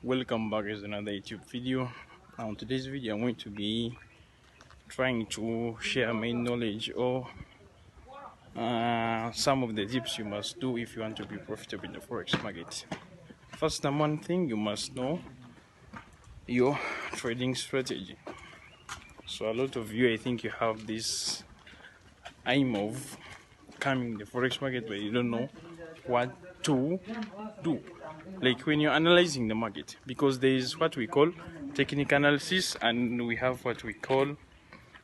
Welcome back as another YouTube video. Now in today's video I'm going to be trying to share my knowledge or some of the tips you must do if you want to be profitable in the forex market. First, number one thing, you must know your trading strategy. So a lot of you, I think you have this aim of coming in the forex market, but you don't know what to do, like when you're analyzing the market, because there is what we call technical analysis and we have what we call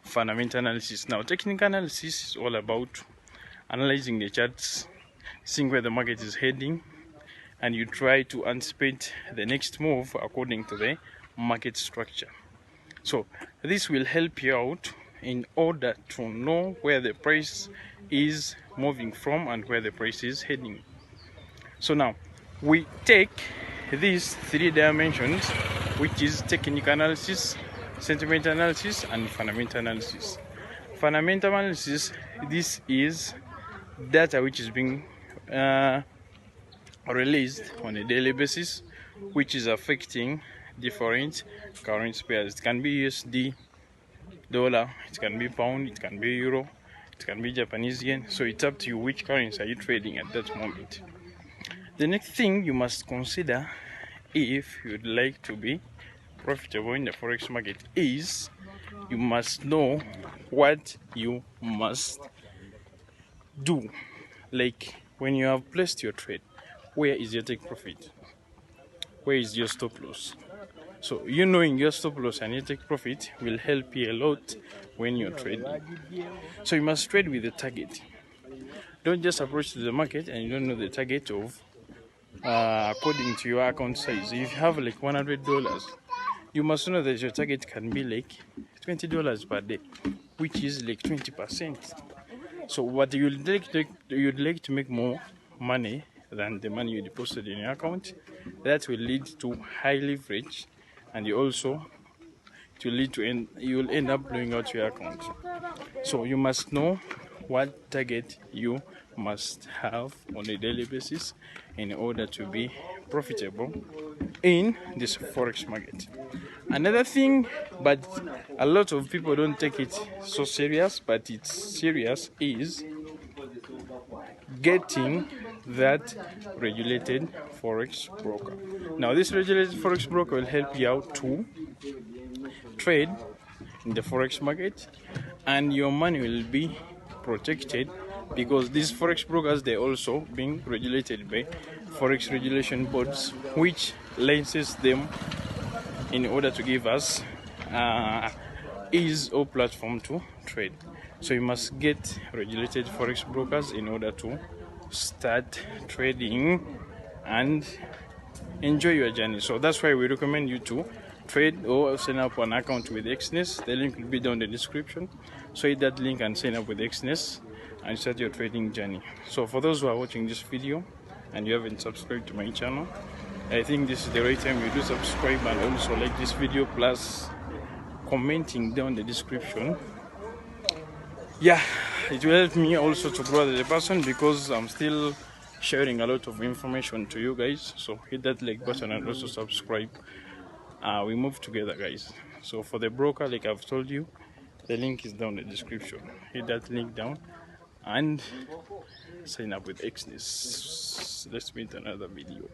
fundamental analysis. Now technical analysis is all about analyzing the charts, seeing where the market is heading, and you try to anticipate the next move according to the market structure. So this will help you out in order to know where the price is moving from and where the price is heading. So now we take these three dimensions, which is technical analysis, sentiment analysis, and fundamental analysis. Fundamental analysis, this is data which is being released on a daily basis, which is affecting different currency pairs. It can be USD, dollar, it can be pound, it can be euro, it can be Japanese yen. So it's up to you which currency are you trading at that moment. The next thing you must consider if you'd like to be profitable in the forex market is you must know what you must do. Like when you have placed your trade, where is your take profit? Where is your stop loss? So you knowing your stop loss and your take profit will help you a lot when you're trading. So you must trade with a target. Don't just approach to the market and you don't know the target of according to your account size. If you have like $100, you must know that your target can be like $20 per day, which is like 20%. So what you'd like to make more money than the money you deposited in your account. That will lead to high leverage, and you also it will lead to you'll end up blowing out your account. So you must know what target you must have on a daily basis in order to be profitable in this forex market. Another thing, but a lot of people don't take it so serious, but it's serious, is getting that regulated forex broker. Now this regulated forex broker will help you out to trade in the forex market, and your money will be protected, because these forex brokers, they're also being regulated by forex regulation boards, which licenses them in order to give us ease or platform to trade. So you must get regulated forex brokers in order to start trading and enjoy your journey. So that's why we recommend you to trade or sign up an account with Exness. The link will be down in the description. So hit that link and sign up with Exness and start your trading journey. So for those who are watching this video and you haven't subscribed to my channel, I think this is the right time you do subscribe and also like this video, plus commenting down in the description. Yeah, it will help me also to grow as a person, because I'm still sharing a lot of information to you guys. So hit that like button and also subscribe. We move together, guys. So for the broker, like I've told you, the link is down in the description. Hit that link down and sign up with Exness. Let's meet another video.